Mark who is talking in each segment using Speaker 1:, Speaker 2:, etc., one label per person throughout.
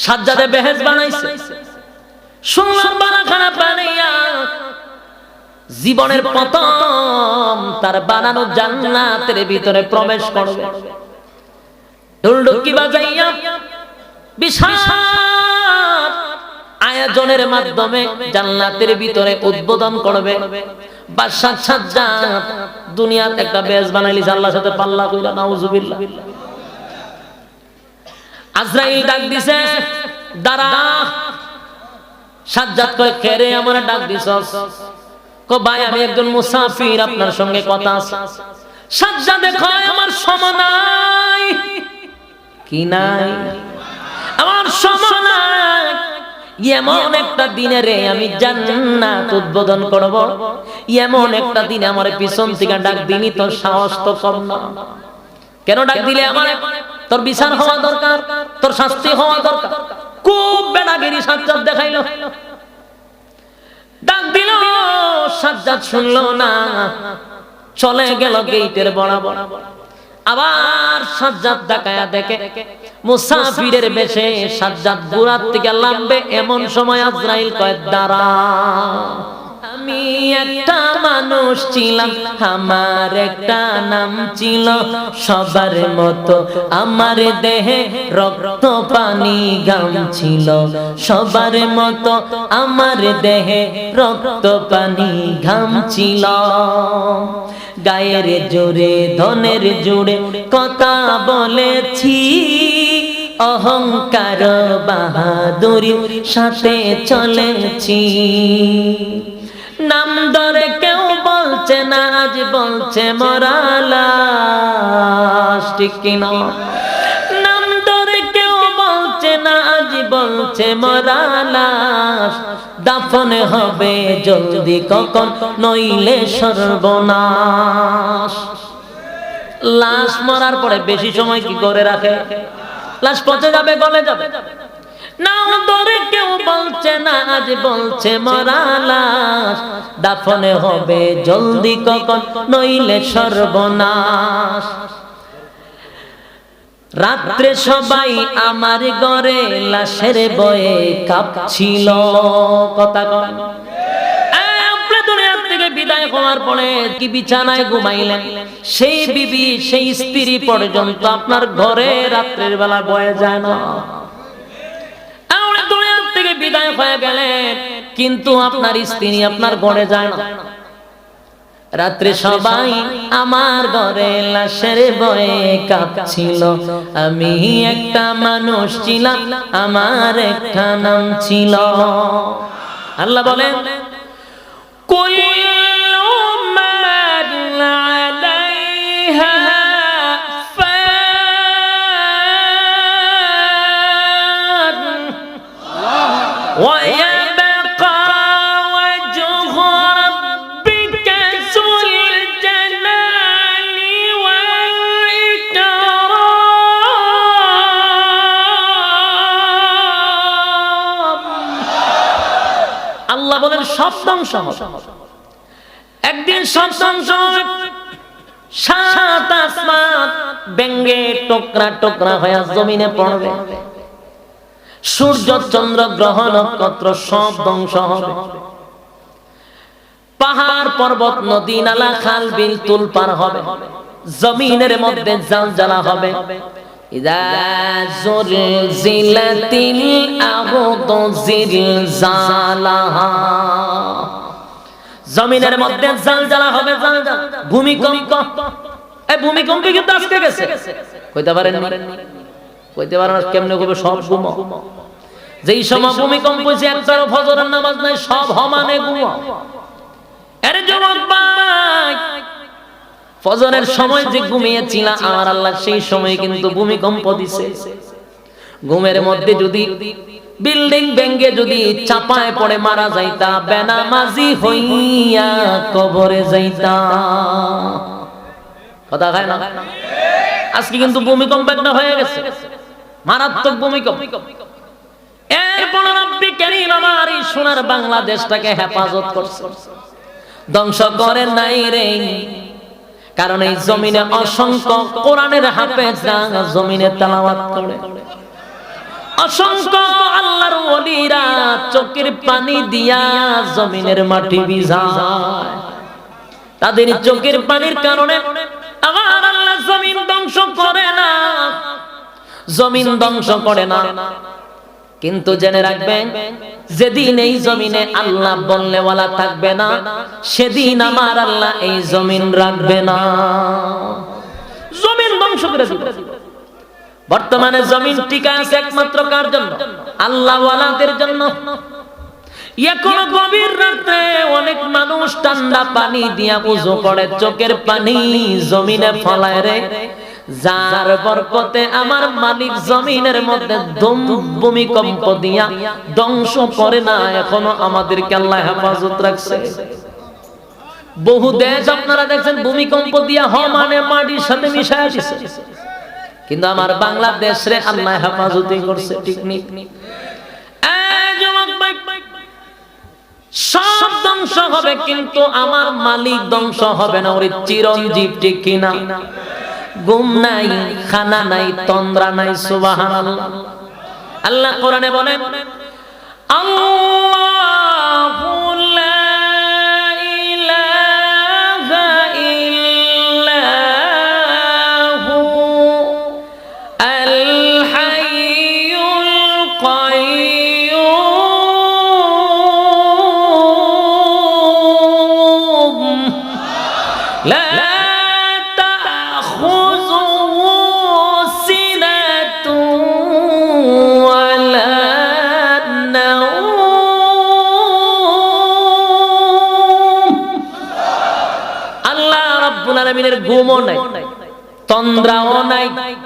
Speaker 1: সাজ্জাদে বেহেশত বানাইছে, শুনলাম বানাখানা বানাইয়া জীবনের প্রথম তার বানানো জান্নাতের ভিতরে প্রবেশ করবে। ঢোলঢুকি বাজাইয়া বিশাল আয়োজনের মাধ্যমে জান্নাতের ভিতরে উদ্বোধন করবে। বাদশাহ সাজ্জাদ দুনিয়াতে একটা বেশ বানাইলিস, আল্লাহর সাথে পাল্লা কইরা, নাউজুবিল্লাহ। আজরাইল ডাক দিছে, দাঁড়া। সাজ্জাদ কয়, কেরে আমারে ডাক দিছস? কো ভাই আমি একজন মুসাফির, আপনার সঙ্গে কথা আছে। সাজ্জাদে কয়, আমার সময় নাই। কি নাই? আমার সময় নাই। এমন একটা দিনে রে আমি জান্নাত উদ্বোধন করব, এমন একটা দিনে আমার পিছন থেকে ডাক দিনি, তোর সাহস তো কম না। কেন ডাক দিলে আমারে? তোর বিচার হওয়া দরকার, তোর শাস্তি হওয়া দরকার। খুব বেড়াগিরি সাজ্জাদ দেখাইলো, ডাক দিল। সাজ্জাদ শুনলো না, চলে গেল গেটের বরাবর। আবার সাজ্জাদ তাকায়া দেখে মুসাফিরের বেশে সাজ্জাদ বুড়ার থেকে নামবে। এমন সময় আজরাইল কয়, দাঁড়া। আমি একটা মানুষ ছিলাম, আমার একটা নাম ছিল, সবার মতো আমার দেহে রক্ত পানি ঘাম ছিল, সবার মতো আমার দেহে রক্ত পানি ঘাম ছিল। গায়ের জোরে ধনের জোরে কথা বলেছি, অহংকার বাহাদুরি সাথে চলেছি। নাম ধরে কেউ বলছে না, আজ বলছে মরা লাশ, ঠিক কিনা? নাম ধরে কেউ বলছে না, আজ বলছে মরা লাশ। দাফন হবে জলদি কখন, নইলে সর্বনাশ। লাশ মরার পরে বেশি সময় কি করে রাখে? লাশ পচে যাবে, গলে যাবে। নাম ধরে কেউ বলছে না, আজ বলছে মরা লাশ। দাফনে হবে জলদি কখন, নইলে সর্বনাশ। রাত্রে সবাই আমার ঘরে লাশের বয়ে কাঁপছিল। কথা কন। আপনি দুনিয়া থেকে বিদায় হওয়ার পরে কি বিছানায় ঘুমাইলেন, সেই বিবি, সেই স্ত্রী পর্যন্ত আপনার ঘরে রাত্রের বেলা বয়ে যায় না। বিদায় হয়ে গেলেন, কিন্তু আপনার স্ত্রী আপনার ঘরে যায় না। রাত্রে সবাই আমার ঘরে লাশের বয়ে কাঁপছিল। আমি একটা মানুষ ছিলাম, আমার একটা নাম ছিল। আল্লাহ বলেন, কুল্লু মান আলাইহা ويبقى وجه ربك ذو الجلال والإكرام। আল্লাহ বলেন সব ধ্বংস হবে একদিন, সব ধ্বংস হবে। সাত আসমান ভেঙে টুকরা টুকরা হয়ে জমিনে পড়বে। সূর্য চন্দ্র গ্রহ নক্ষত্র সব ধ্বংস হবে। পাহাড় পর্বত নদী নালা খাল বিল তুল পার হবে। জমিনের মধ্যে জালজালা হবে। ইযা যুলজিলাতিল আরদু জিলজালাহা। জমিনের মধ্যে জালজালা হবে, জালজালা। ভূমিকম্প, এই ভূমিকম্প কিন্তু আজকে গেছে, কইতে পারেন না? কইতে পারেন কেমনে কবে? সব ঘুমো। যেই সময় ভূমিকম্প হয়েছে একবারও ফজরের নামাজ নাই, সব হমানে ঘুমো। আরে যুবক ভাই, ফজরের সময় যে ঘুমিয়েছিলা আমার আল্লাহ সেই সময় কিন্তু ভূমিকম্প দিছে। ঘুমের মধ্যে যদি বিল্ডিং ভেঙে যদি চাপায় পড়ে মারা যাইতা, বেনামাজি হইয়া কবরে যাইতা। কথা হয় না? আজকে কিন্তু ভূমিকম্প একটা হয়ে গেছে, মারাত্মক ভূমিকম্প। এরপর রব্বি কারীম আমার এই সোনার বাংলাদেশটাকে হেফাজত করছে, ধ্বংস করে নাই রে। কারণ এই জমিনে অসংখ্য কোরআনের হাফেজরা জমিনে তেলাওয়াত করে। অসংখ্য আল্লাহর ওলিরা চোখের পানি দিয়া জমিনের মাটি ভিজায়। তাদের চোখের পানির কারণে আমার আল্লাহ জমিন ধ্বংস করে না, জমিন ধ্বংস করে না। কিন্তু জেনে রাখবেন, যেদিন এই জমিনে আল্লাহ বললেওয়ালা থাকবে না, সেদিন আমার আল্লাহ এই জমিন রাখবে না, জমিন ধ্বংস করে দিবে। বর্তমানে জমিন টিকা আছে একমাত্র কার জন্য? আল্লাহ ওয়ালাদের জন্য। এখন গভীর রাতে অনেক মানুষ ঠান্ডা পানি দিয়া ওযু করে, চোখের পানি জমিনে ফলায় রে, যার বরকতে আমার মালিক জমিনের মধ্যে ভূমিকম্প দিয়া ধ্বংস করে না, এখনো আমাদেরকে আল্লাহ হেফাজত রাখছে। বহু দেশ আপনারা দেখছেন ভূমিকম্প দিয়া মানে মাটির সাথে মিশায় দিছে, কিন্তু আমার বাংলাদেশ রে আল্লাহ হেফাজতই করছে। ঠিক নেই? সব ধ্বংস হবে কিন্তু আমার মালিক ধ্বংস হবে না, ওর চিরঞ্জীব। ঠিক কিনা? ঘুম নাই, খানা নাই, তন্দ্রা নাই। সুবহানাল্লাহ। আল্লাহ কোরআনে বলেন, আল্লাহু লা ইলাহা ইল্লাহু আল হাইয়ুল কাইয়্যুম লা ঘুমও নাই, তন্দ্রাও নাই।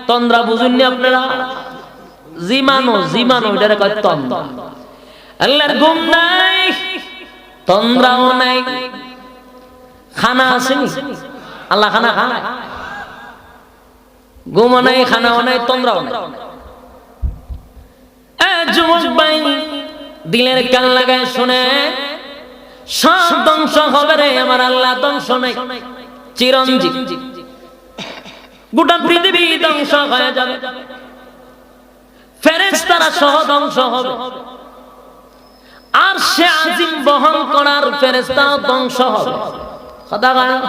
Speaker 1: তন্দ্রা বুঝুননি আপনারা? জিমানো, জিমানো এটারে কয় তন্দ্রা। আল্লাহর ঘুম নাই, তন্দ্রাও নাই। খানা আসেনি? আল্লাহ খানা খায়? ঘুমও নাই, খানাও নাই, তন্দ্রাও নাই। যুবক ভাই, দিলের কান লাগায় শুনে, সব ধ্বংস হবে রে, আমার আল্লাহ ধ্বংস নাই, চিরঞ্জীব। গোটা পৃথিবী ধ্বংস হয়ে যাবে, ফেরেশতারা সহ ধ্বংস হবে, আর সে আজিম বহন করার ফেরেশতাও ধ্বংস হবে। কথা বলেন।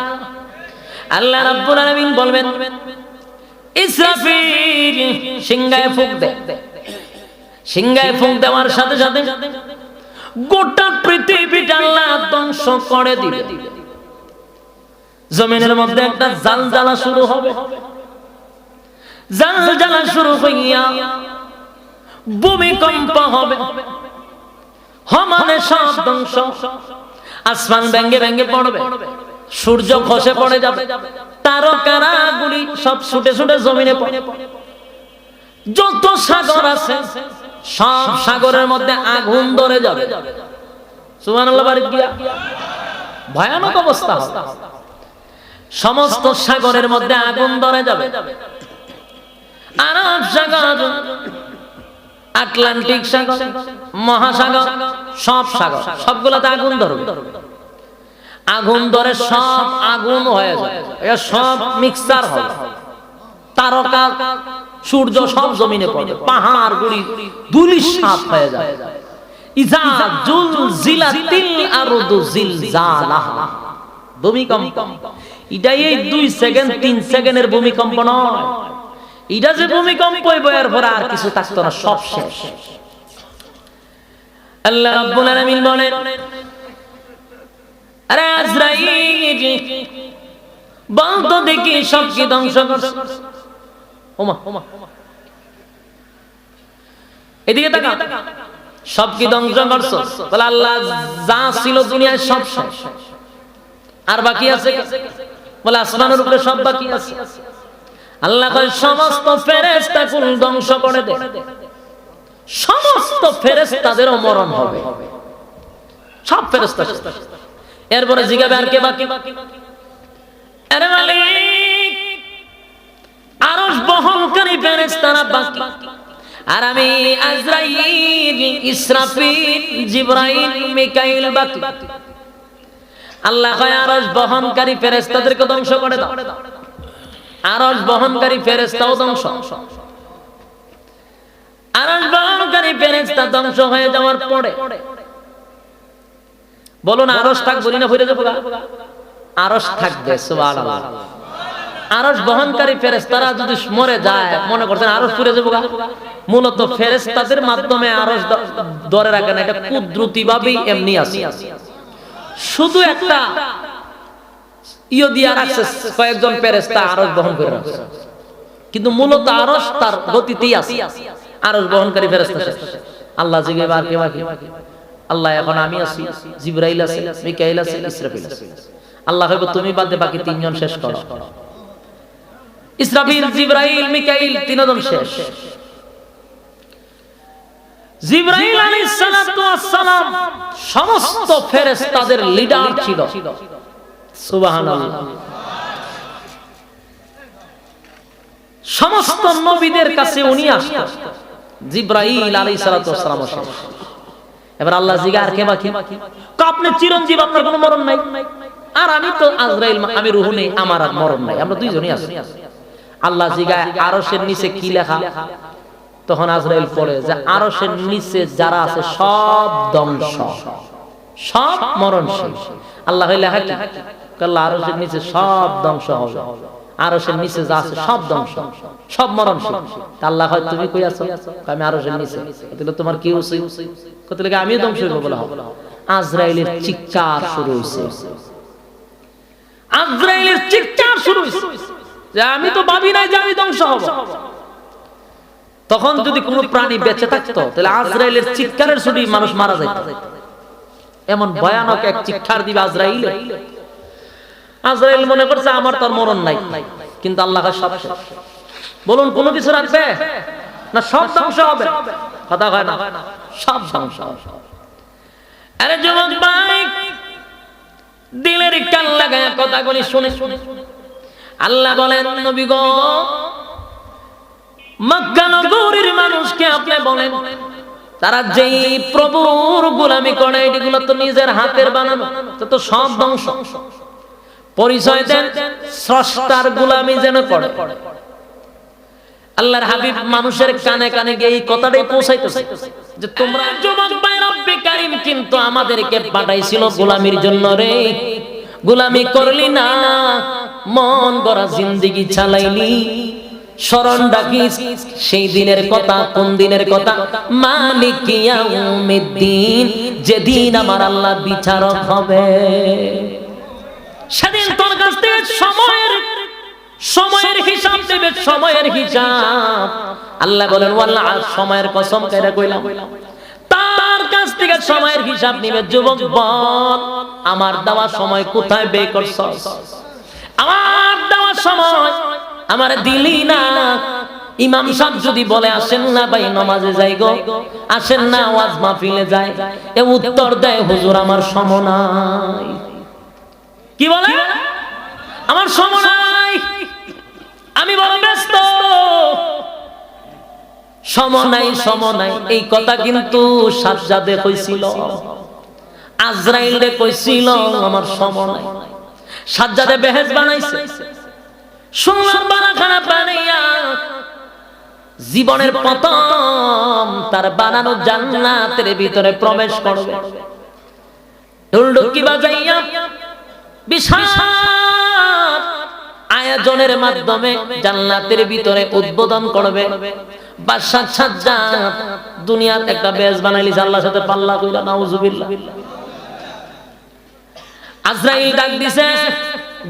Speaker 1: আল্লাহ রাব্বুল আলামিন বলবেন, ইসরাফিল সিংহায় ফুঁক দে। সিংহায় ফুঁক দেওয়ার সাথে সাথে গোটা পৃথিবীটা আল্লাহ ধ্বংস করে দিবে। জমিনের মধ্যে একটা জালজালা শুরু হবে, জালজালা শুরু হইয়া ভূমিকম্প হবে, মানে সব ধ্বংস। আসমান ভেঙে ভেঙে পড়বে, সূর্য খসে পড়ে যাবে, তারকারা গুলি সব ছুটে ছুটে জমিনে পড়ে। যত সাগর আছে সব সাগরের মধ্যে আগুন ধরে যাবে। সুবহানাল্লাহ। বাড়ি গিয়া ভয়ানক অবস্থা হবে, সমস্ত সাগরের মধ্যে আগুন ধরে যাবে। আরব সাগর, আটলান্টিক সাগর, মহাসাগর, সব সাগর, সবগুলোতে আগুন ধরবে। আগুন ধরে সব আগুন হয়ে যাবে, সব মিক্সচার হবে। তারকা, সূর্য সব জমিনে পড়বে, পাহাড় গুলি ধূলিসাৎ হয়ে যাবে। ইজা জুলজিলাতিল আরদু জিলজালাহা, ভূমিকম্প। এটা এই 2 সেকেন্ড 3 সেকেন্ডের ভূমিকম্প নয়, এটা যে ভূমিকম্প এর পর আর কিছু থাকতো না, সব শেষ। আল্লাহ রাব্বুল আলামিন বলেন, আরে আজরাইল বল তো দেখি সব কি ধ্বংস করছে। ওমা এদিকে তাকা, সব কি ধ্বংস করছো? বলে আল্লাহ যা ছিল দুনিয়ায় সব শেষ, আর বাকি আছে? বলে আসমানের উপরে সব বাকি আছে। আল্লাহ কয় সমস্ত ফেরেশতাকুল ধ্বংস করে দে, সমস্ত ফেরেশতাদেরও মরণ হবে, সব ফেরেশতা। এরপরে জিজ্ঞাসা আর কে বাকি? আরে মালিক, আরশ বহনকারী ফেরেশতারা বাকি, আর আমি আজরাইল, ইসরাফিল, জিবরাইল, মিকাইল বাকি। আল্লাহ কয় আরশ বহনকারী ফেরেশতাদেরকে ধ্বংস করে দাও, আরশ বহনকারী ফেরেশতাও ধ্বংস। আরশ বহনকারী ফেরেশতা ধ্বংস হয়ে যাওয়ার পরে বলুন আরশ থাকবে না ফিরে যাবো? আরশ থাকবে, সুবহানাল্লাহ। আরশ বহনকারী ফেরেশতারা যদি মরে যায়, মনে করছেন আরশ ফিরে যাবো? মূলত ফেরেশতাদের মাধ্যমে আরশ ধরে রাখে না, এটা কুদরতি ভাবেই এমনি আছে। শুধু একটা দিয়া রাখছে কয়েকজন ফেরেশতা আরশ বহন করে রাখছে, কিন্তু মূলত আরশ তার গতিতেই আছে। আরশ বহনকারী ফেরেশতা আল্লাহ জিগাইবে আর কে বাকি? আল্লাহ এখন আমি আছি, জিবরাইল আছে, মিকাইল আছে, ইসরাফিল আছে। আল্লাহ কইবে তুমি বাদে বাকি তিনজন শেষ করো। ইসরাফিল, জিবরাইল, মিকাইল তিনজন শেষ। জিবরাইল আলাইহিস সালাতু ওয়াস সালাম সমস্ত ফেরেশতাদের লিডার ছিল, সুবহানাল্লাহ। সমস্ত নবীদের কাছে উনি আসতেন, জিবরাইল আলাইহিস সালাতু ওয়াস সালাম আসেন। এবার আল্লাহ জিগা আর কে বাকি? আপনি চিরঞ্জীব, আপনার কোনো মরণ নাই। আর আমি তো আজরাইল, আমি রূহ নেই, আমার আর মরণ নাই, আমরা দুইজনই আছি। আল্লাহ জিগা আরশের নিচে কি লেখা? তখন আজরাইল পড়ে যে আরশের নিচে যারা আছে সব ধ্বংস, সব মরণশীল। আল্লাহ লেখা কি? আল্লাহ আরশের নিচে সব ধ্বংস হবে, আরশের নিচে যা আছে সব ধ্বংস, সব মরণশীল। আল্লাহ হয় তুমি কই আছো? আমি আরশের নিচে। তাহলে তোমার কি উচিত? কত লাগে আমি ধ্বংস হইব বলা হবে। আজরাইলের চিৎকার শুরু হইছে, আজরাইলের চিৎকার শুরু হইছে যে আমি তো ভাবি নাই যে আমি ধ্বংস হব। তখন যদি কোনো প্রাণী বেঁচে থাকতো তাহলে আজরাইলের চিৎকারের ছুটি মানুষ মারা যেত। এমন ভয়ানক এক চিৎকার দিবে আজরাইল। আজরাইল মনে করছে আমার তো মরণ নাই, কিন্তু আল্লাহ সব শেষ। বলুন কোনো কিছু রাখবে না? সব ধ্বংস হবে, কথা হয় না, সব ধ্বংস। আরে যুবক ভাই, দিলের কান লাগায় কথাগুলি শুনে শুনে আল্লাহ বলেন, নবী গো, মক্কা নগরীর মানুষকে আপনি বলেন তারা যেই প্রভুর গোলামি করে এগুলো তো নিজের হাতের বানানো, তো সব ধ্বংস। পরিচয় দেন স্রষ্টার গোলামি যেন করে। আল্লাহর হাবিব মানুষের কানে কানে গিয়ে এই কথাটাই পৌঁছাইতেছে যে তোমরা যুবক ভাই, রব্বে কারীম কিন্তু আমাদেরকে পাঠাইছিল গোলামির জন্য রে। গোলামি করলি না, মন গড়া জিন্দেগি চালাইলি। স্মরণ রাখিস সেই দিনের কথা। কোন দিনের কথা? মালিক ইয়াউমিদ্দিন, যেদিন আমার আল্লাহ বিচারক হবে। সেদিন তোর কাছ থেকে সময়ের হিসাব দেবে, সময়ের হিসাব। আল্লাহ বলেন ওয়াল্লাহ, সময়ের কসম করে কইলাম, তার কাছ থেকে সময়ের হিসাব নিবে। যুবক বল, আমার দেওয়া সময় কোথায় ব্যয় করছস? আমার দেওয়া সময় আমার দিলি না। ইমাম সাহেব যদি বলে আসেন না ভাই নামাজে যাই গো, আসেন না ওয়াজ মাহফিলে যায়, এ উত্তর দেয় হুজুর আমার সময় নাই। কি বলে? আমার সময় নাই, আমি বড় ব্যস্ত। সময় নাই, সময় নাই, এই কথা কিন্তু সাজ্জাদে কইছিল, আজরাইলে কইছিল আমার সময় নাই। সাজ্জাদে বেহেশত বানাইছে, সোনার বানাখানা বানাইয়া জীবনের প্রথম তার বানানো জান্নাতের ভিতরে প্রবেশ করবে। ঢোলঢুকি বাজাইয়া বিশাল আয়োজনের মাধ্যমে জান্নাতের ভিতরে উদ্বোধন করবে। বাদশা সাজ্জাদ দুনিয়ার একটা বেশ বানাইলি, আল্লাহর সাথে পাল্লা কইরা, নাউজুবিল্লাহ। আজরাইল ডাক দিছে,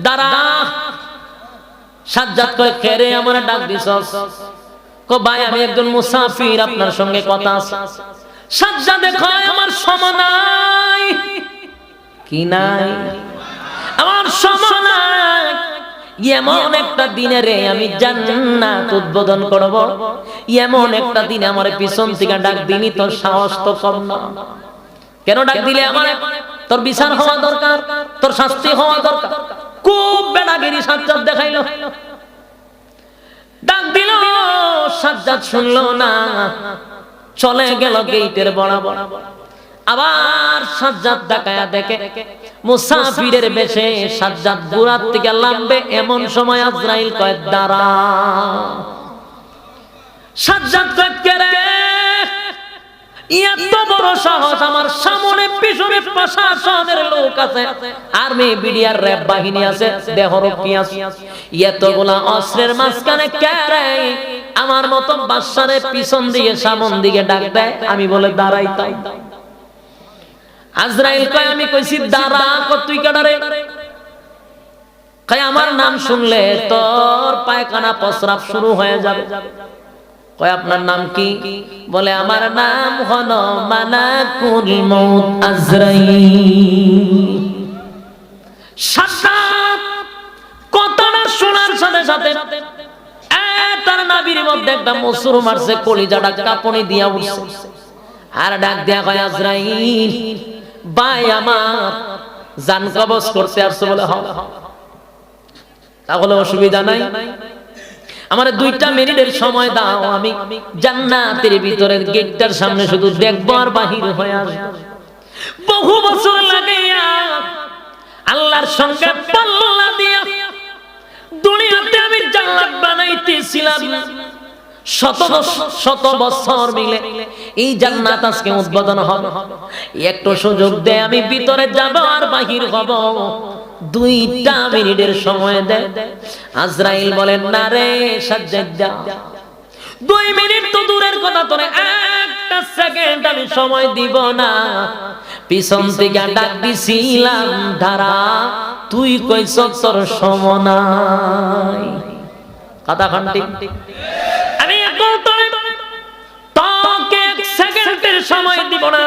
Speaker 1: দাঁড়া। সাজ্জাদ কয়, কে রে আমারে ডাক দিছস? কো ভাই আমি একজন মুসাফির, আপনার সঙ্গে কথা আছে। সাজ্জাদ কয়, আমার সময় নাই। কি নাই? আমার সময় নাই। এমন একটা দিনে রে আমি জান্নাত উদ্বোধন করব, এমন একটা দিনে আমার পিছন থেকে ডাক দিনি, তোর সাহস তো কম না। কেন ডাক দিলে আমারে? তোর বিচার হওয়া দরকার, তোর শাস্তি হওয়া দরকার। খুব বেড়াগিরি সাজ্জাদ দেখাইলো, ডাক দিল, সাজ্জাদ শুনলো না, চলে গেল গেটের বরাবর। আবার সাজ্জাদ তাকায়া দেখে মুসাফিরের বেশে সাজ্জাদ বুড়ার থেকে নামবে। এমন সময় আজরাইল কয়, দাঁড়া। সাজ্জাদ কয়েকরে এত বড় সাহস, আমার সামনে পিছনে প্রশাসনের লোক আছে, আর্মি বিডিআর র‍্যাব বাহিনী আছে, দেহরক্ষী আছে, এতগুলা অস্ত্রের মাঝখানে কেরে আমার মতো বাদশারে পিছন দিকে সামন দিকে ডাক দেয়, আমি বলে দাঁড়াইতাম। আজরাইল কয় আমি কইছি দাঁড়া, তুই কাডারে? কয় আমার নাম শুনলে তোর পায়খানা প্রস্রাব শুরু হয়ে যাবে। কয় আপনার নাম কি? বলে আমার নাম হলো মালাকুল মউত আজরাইল। সাজ্জাদ কথাটা শোনার সাথে সাথে তার নাভির মধ্যে একটা মসুর মারছে, কলিজাটা কাঁপুনি দিয়া উঠছে, আর ডাক দিয়া কয় আজরাইল ভাই আমার জান কবজ করতে আসছে। বলে হবে, তাহলে অসুবিধা নাই, আমার 2টা মিনিটের সময় দাও, আমি জান্নাতের ভিতরের গেটটার সামনে শুধু দেখবো আর বাহির হয়ে আসবো। বহু বছর লাগে আল্লাহর সঙ্গে পাল্লা দিয়া দুনিয়াতে আমি জান্নাত বানাইতেছিলাম, শত বছর মিলে এই জান্নাত আজকে উদ্বোধন হবে। একটু সুযোগ দে, আমি ভিতরে যাব আর বাহির হব, 2টা মিনিটের সময় দে। আজরাইল বলেন না রে সাজ্জাদ, 2 মিনিট তো দূরের কথা, তোরে 1টা সেকেন্ড আমি সময় দিব না। পিছন থেকে ডাক দিছিলাম ধারা, তুই কইছ তোর সময় নাই। কথা খান্তি, আমি তোকে 1 সেকেন্ডের সময় দিব না।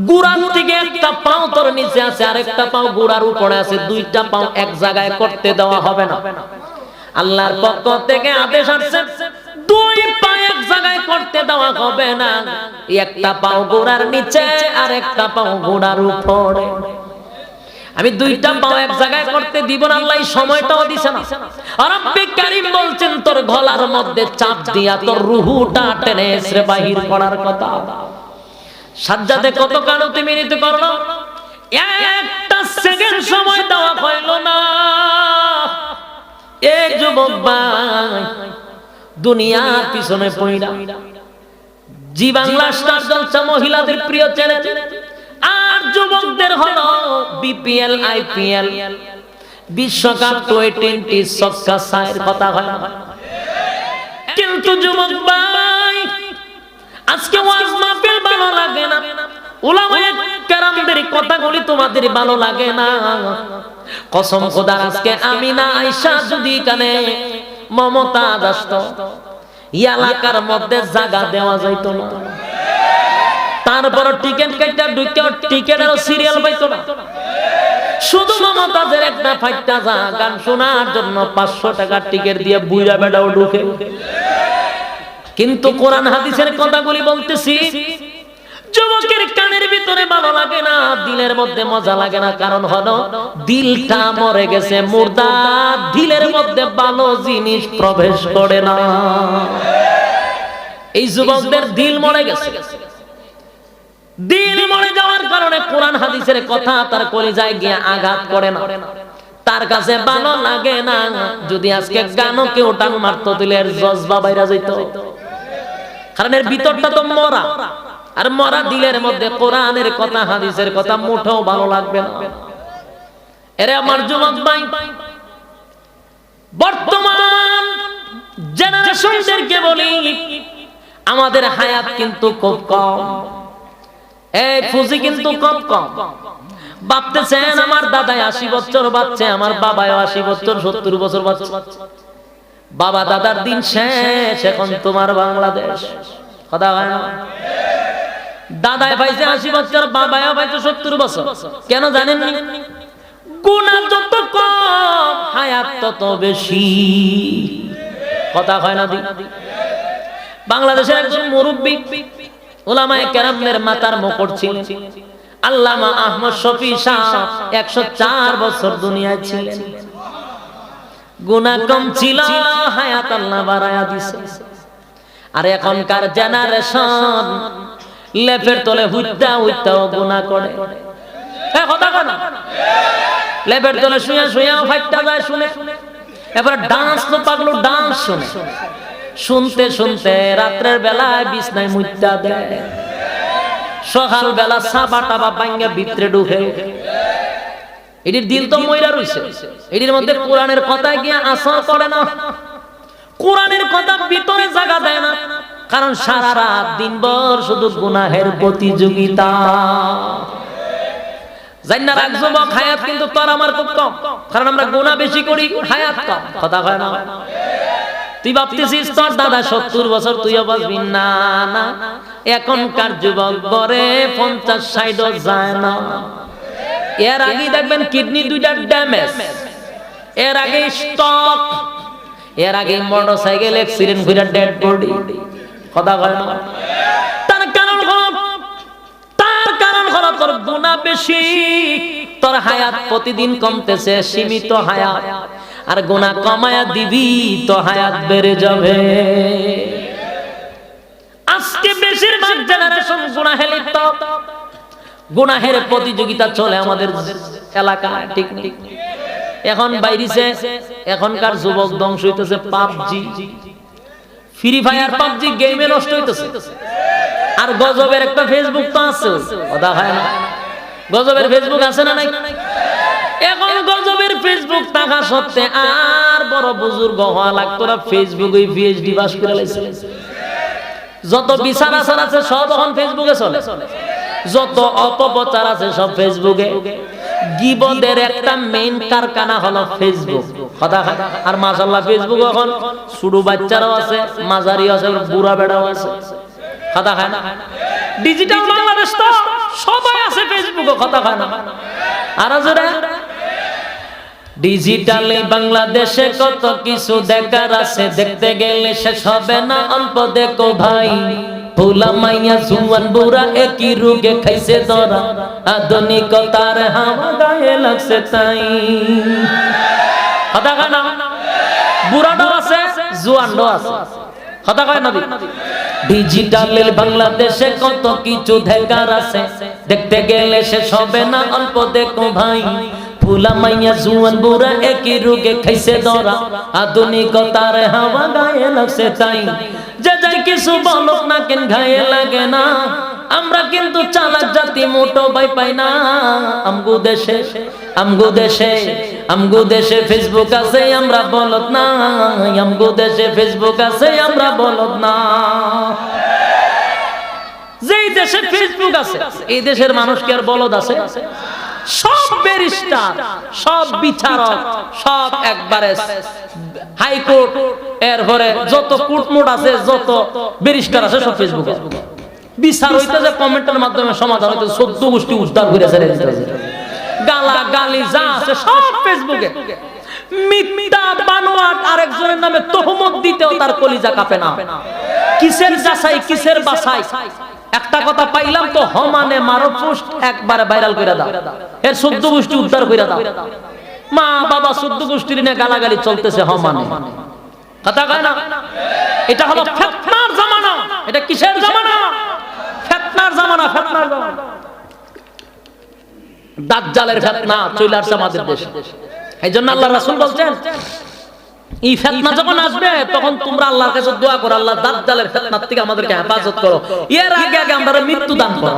Speaker 1: গুড়ার থেকে একটা পাও তোর নিচে আছে, আরেকটা পাও গুড়ার উপরে আছে, 2টা পাও এক জায়গায় করতে দেওয়া হবে না। আল্লাহর পক্ষ থেকে আদেশ আসছে, 2 পা এক জায়গায় করতে দেওয়া হবে না, একটা পাও গুড়ার নিচে আর একটা পাও গুড়ার উপরে। আমি 2টা পাও এক জায়গায় করতে দিব না, আল্লাহ সময়টাও দিছে না। রব্বে কারীম বলছেন তোর গলার মধ্যে চাপ দিয়া তোর রূহটা টেনে এসে বাহির করার কথা। সাজ্জাদে কত কানতি মিনিট করলো, 1টা সেকেন্ড সময় দেওয়া হইল না। এই যুবক ভাই দুনিয়ার পিছনে পড়া, জি বাংলা স্টার জলসা মহিলাদের প্রিয় চ্যানেল, আর যুবকদের হলো বিপিএল আইপিএল বিশ্বকাপ টি20 সক্কা সাইর কথা হয়। কিন্তু যুবক ভাই আজকে ওয়াজ মাহফিল ভালো লাগে না, উলামায়ে কেরামদের কথাগুলি তোমাদের ভালো লাগে না। কসম খোদার আজকে আমিনা আয়েশা যদি কানে মমতাজ আসতো, এলাকার মধ্যে জায়গা দেওয়া যাইতো না। তারপর টিকেট কেটে ঢুকে টিকেটের সিরিয়াল পাইতো না। শুধু মমতাজের একটা ফাইটটা যা গান শোনার জন্য 500 টাকার টিকেট দিয়ে বুইরা বেড়াও ঢুকে। কিন্তু কোরআন হাদিসের কথাগুলি বলতেছি, যুবকের কানের ভিতরে ভালো লাগে না, দিলের মধ্যে মজা লাগে না, কারণ হলো দিলটা মরে গেছে, মুর্দা, দিলের মধ্যে ভালো জিনিস প্রবেশ করে না। এই যুবকদের দিল মরে গেছে, দিল মরে যাওয়ার কারণে কোরআন হাদিসের কথা তার কলিজায় গিয়ে আঘাত করে না, তার কাছে ভালো লাগে না। যদি আজকে গানও কেউ টান মারতো দিলে এর জজবা বাইরা যেত, কারণ এর ভিতরটা তো মরা, আর মরা দিলের মধ্যে কোরআনের কথা হাদিসের কথা মুঠেও ভালো লাগবে না। এরে আমার যুবক ভাই, বর্তমান জেনারেশনদেরকে বলি আমাদের হায়াত কিন্তু খুব কম, এই ফুজি কিন্তু খুব কম। ভাবতেছেন আমার দাদাই 80 বছর বাচ্চা, আমার বাবাও 80 বছর 70 বছর বাচ্চা। বাবা দাদার দিন শেষ, এখন তোমার বাংলাদেশ। কথা হয় না? দাদাই পাইছে 80 বছর, বাবাও পাইছে 70 বছর। কেন জানেন? গুনাহ যত কম হায়াত তত বেশি। কথা হয় না? বাংলাদেশের একজন মুরব্বী উলামায়ে কেরামদের মাথার মুকুট ছিলেন আল্লামা আহমদ শফি সাহেব, 104 বছর দুনিয়ায় ছিলেন। গুনাহ কম ছিল, হায়াত আল্লাহ বাড়ায়া দিয়েছে। আর এখনকার জেনারেশন লেফের তলে হুইতা হুইতাও গুনাহ করে। হ্যাঁ কথা কয় না? লেফের তলে শুয়ে শুয়ে ফাইটটা যায় শুনে, এবার ডান্স তো পাগলো ডান্স শুনে। শুনতে শুনতে রাত্রের বেলায় বিছনায় মুইতা দেয়, সকাল বেলা সাবা টাবা ভাঙ্গা ভিতরে ঢুকে। এটির দিল তো মইরা রইছে, এটির মধ্যে কোরআনের কথা গিয়া আসর করে না, কোরআনের কথা ভিতরে জায়গা দেয় না, কারণ সারা রাত দিনভর শুধু গুনাহের প্রতিযোগিতা। জান্নাত রাখ যুবক, হায়াত কিন্তু তোর আমার খুব কম, কারণ আমরা গুনাহ বেশি করি, হায়াত কম। কথা কয় না? তুই ভাবতেছিস তোর দাদা 70 বছর, তুইও বাঁচবি না। না, এখনকার যুবক গড়ে 50-60 যায় না। এর আগে দেখবেন কিডনি দুইটা ড্যামেজ, এর আগে স্ট্রোক, এর আগে মোটরসাইকেল অ্যাক্সিডেন্ট করে ডেড বডি। কথা কয় না? তার কারণ হলো তোর গুনাহ বেশি, তোর হায়াত প্রতিদিন কমতেছে, সীমিত হায়াত। আর গুনাহ কমায়া দিবি তো হায়াত বেড়ে যাবে। আজকে বেশিরভাগ জেনারেশন গুনাহে লিপ্ত, গুনাহের প্রতিযোগিতা চলে আমাদের এলাকায়, ঠিক ঠিক। এখন বাইরিছে, এখনকার যুবক ধ্বংস হইতেছে পাবজি, ফ্রি ফায়ার, পাবজি গেমে নষ্ট হইতেছে। আর গজবের একটা ফেসবুক তো আছে, কথা হয় না? গজবের ফেসবুক আছে না নাই? এখন গজবের ফেসবুক থাকা সত্ত্বে আর বড় বুজুর্গ হওয়া লাগতো না, ফেসবুকে পিএইচডি পাস করে লাইছে। যত বিচার আচার আছে সব এখন ফেসবুকে চলে, যত অপপ্রচার আছে সব ফেসবুকে। গীবতের একটা মেইন কারখানা হলো ফেসবুক। কথা। আর মাশাআল্লাহ ফেসবুক এখন ছোট বাচ্চারাও আছে, মাঝারিও আছে, বুড়া বেড়াও আছে। কথা খায় না? ডিজিটাল বাংলাদেশ তো সবাই আছে ফেসবুকে। কথা খায় না? আর যারা ডিজিটালে বাংলাদেশে কত কিছু দেখার আছে, দেখতে গেলে শেষ হবে না, অল্প দেখো ভাই। ভোলা মাইয়া জুয়ান বুড়া একই রোগে খাইছে ধরা, আধুনিকতার হাওয়া গায়ে লাগছে তাই। কথা কয় না? বুড়াডো আছে, জুয়ানডো আছে। কথা কয় না? ডিজিটালের বাংলাদেশে কত কিছু দেখার আছে, দেখতে গেলে শেষ হবে না, অল্প দেখো ভাই। ভোলা মাইয়া জুয়ান বুড়া একই রোগে খাইছে ধরা, আধুনিকতার হাওয়া গায়ে লাগছে তাই। যে যাই কিছু বলক না কেন গায়ে লাগে না, আমরা কিন্তু চালাক জাতি, মোটো ভাই পাই না। আমগো দেশে, আমগো দেশে, আমগো দেশে ফেসবুক আছে, আমরা বলদ না। আমগো দেশে ফেসবুক আছে, আমরা বলদ না। যেই দেশে ফেসবুক আছে এই দেশের মানুষ কি আর বলদ আছে? সব ব্যারিস্টার, সব বিচারক, সব একবারে হাইকোর্ট, এরপরে যত কোর্টমোট আছে, যত ব্যারিস্টার আছে, সব ফেসবুকে বিচার হইতেছে, কমেন্টের মাধ্যমে সমাধান হইতেছে, 14 গোষ্ঠী উদ্ধার করে ছেড়ে দিতেছে। গালা গালি যা আছে সব ফেসবুকে। মিথ্যা বানোয়াট আরেকজনের নামে তহমত দিতেও তার কলিজা কাঁপে না। কিসের যাচাই, কিসের বাছাই? একটা কথা পাইলাম তো হমানে মারো, পোস্ট একবারে ভাইরাল করে দাও, এর 14 গোষ্ঠী উদ্ধার করে দাও। মা বাবা 14 গোষ্ঠীর নিয়ে গালাগালি চলতেছে হমানে। কথা কয় না? এটা হলো ফিতনার জামানা। এটা কিসের জামানা? ফিতনার জামানা, ফিতনার জামানা। দাজ্জালের ফিতনা চলে আসছে আমাদের দেশে। এইজন্য আল্লাহ রাসূল বলছেন, এই ফিতনা যখন আসবে তখন তোমরা আল্লাহর কাছে দোয়া করো, আল্লাহ দাজ্জালের ফিতনার থেকে আমাদেরকে হেফাজত করো। এর আগে আগে আমরা মৃত্যু দান করো।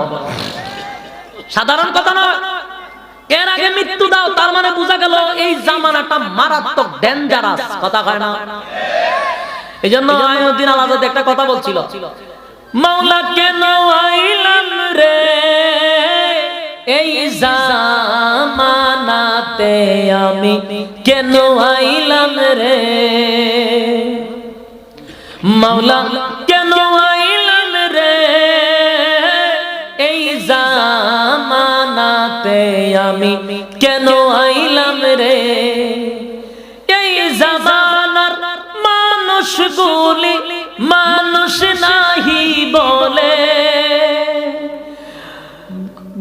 Speaker 1: সাধারণ কথা নয়, এর আগে মৃত্যু দাও, তার মানে বোঝা গেল এই জামানাটা মারাত্মক ডেঞ্জারাস। কথা কয় না? এইজন্য আইনুদ্দিন আল-আজাদ একটা কথা বলছিল, মাওলা কেন আইলাম রে এই জামানাতে, আমি কেন আইলাম রে মাওলা, কেন আইলাম রে এই জামানাতে, আমি কেন আইলাম রে। এই জামানার মানুষগুলি মানুষ নাহি বলে,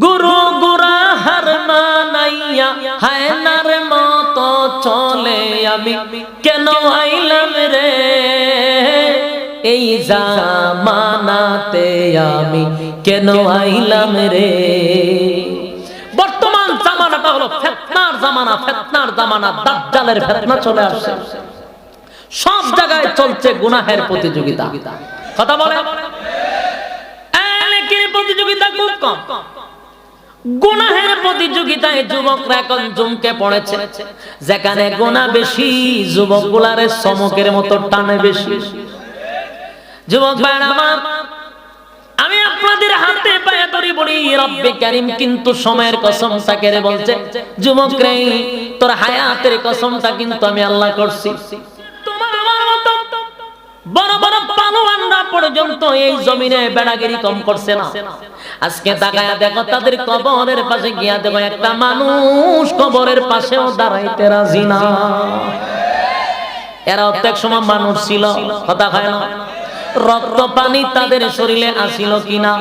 Speaker 1: গুরু গুরা হার মানাইয়া হায়নার মতো চলে, আমি কেন আইলাম রে এই জামানাতে, আমি কেন আইলাম রে। বর্তমান জামানাটা হলো ফিতনার জামানা, ফিতনার জামানা, দাজ্জালের ফিতনা চলে আসছে। সব জায়গায় চলছে গুনাহের প্রতিযোগিতা। কথা বলে প্রতিযোগিতা খুব কম, গুনাহের প্রতিযোগিতায় যুবকরা এখন জমকে পড়েছে। যেখানে গুনাহ বেশি, যুবকগুলার চমকের মতো টানে বেশি। যুবক ভাইরা আমার, আমি আপনাদের হাতে পায়ে ধরে বলি, রব্বে কারীম কিন্তু সময়ের কসমটা কেড়ে বলছে, যুবক রে তোর হায়াতের কসমটা কিন্তু আমি আল্লাহ করছি। তোমার আমার মতো বড় বড় পালোয়ানরা পর্যন্ত এই জমিনে বেড়াগিরি কম করছে না। আজকে তাকায়া দেখো, তাদের কবরের পাশে গিয়া দেখো, একটা মানুষ কবরের পাশেও দাঁড়াইতে রাজি না। এরা প্রত্যেক সময় মানুষ ছিল, কথা হয় না। রক্ত পানি তাদের শরীরে আসিল কিনা,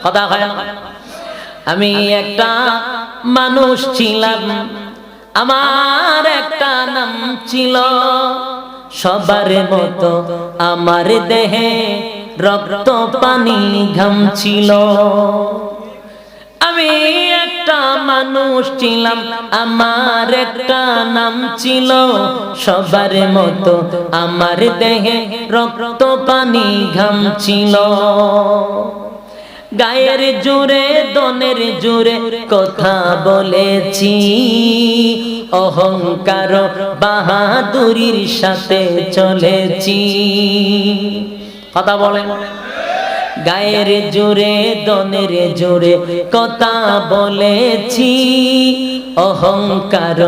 Speaker 1: কথা হয় না। আমি একটা মানুষ ছিলাম, আমার একটা নাম ছিল, সবার মতো আমার দেহে রক্ত পানি ঘাম ছিল। আমি একটা মানুষ ছিলাম, আমার একটা নাম ছিল, সবার মতো আমার দেহে রক্ত পানি ঘাম ছিল। গায়ের জোরে দনের জোরে কথা বলেছি, অহংকার বাহাদুরির সাথে চলেছি। কথা বলেন, গায়ের জোরে দনের জোরে কথা বলেছি, অহংকার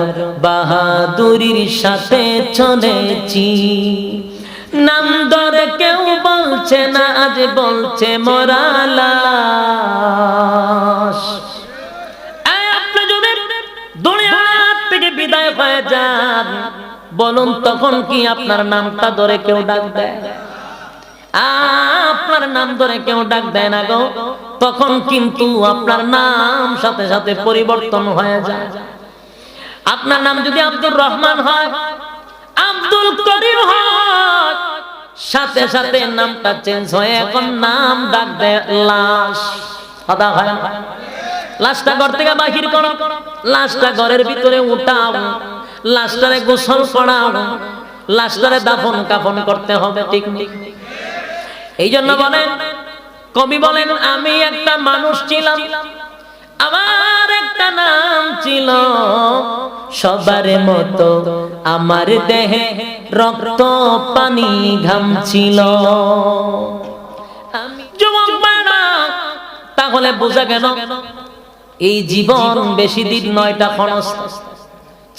Speaker 1: বাহাদুরির সাথে চলেছি। নাম ধরে কেউ বলছে না, আজ বলছে মরা লাশ। আপনি যদি দুনিয়া থেকে বিদায় হয়ে যান, বলুন তখন কি আপনার নামটা ধরে কেউ ডাক দেয়? আপনার নাম ধরে কেউ ডাক দেয় না গো, তখন কিন্তু আপনার নাম সাথে সাথে পরিবর্তন হয়ে যায়। আপনার নাম যদি আব্দুর রহমান হয়, আব্দুল করিম হয়, সাথে সাথে নামটা চেঞ্জ হয়ে এখন নাম ডাক দেয় লাশ। কথা হয় না? লাশটা ঘর থেকে বাহির করো, লাশটা ঘরের ভিতরে উঠাও, লাশটারে গোসল করাও, লাশটারে দাফন কাফন করতে হবে, ঠিক ঠিক। এই জন্য বলেন, কবি বলেন, আমি একটা মানুষ ছিলাম, আমার একটা নাম ছিল, সবার মতো আমার দেহে রক্ত পানি ঘাম ছিল। যুবক ভাইরা, তাহলে বোঝা গেল এই জীবন বেশি দিন নয়, এটা ক্ষণস্থায়ী,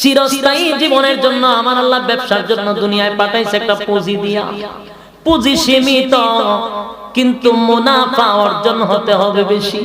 Speaker 1: চিরস্থায়ী জীবনের জন্য আমার আল্লাহ ব্যবসার জন্য দুনিয়ায় পাঠাইছে একটা পুঁজি দিয়া। পুঁজি সীমিত, কিন্তু মুনাফা অর্জন হতে হবে বেশি।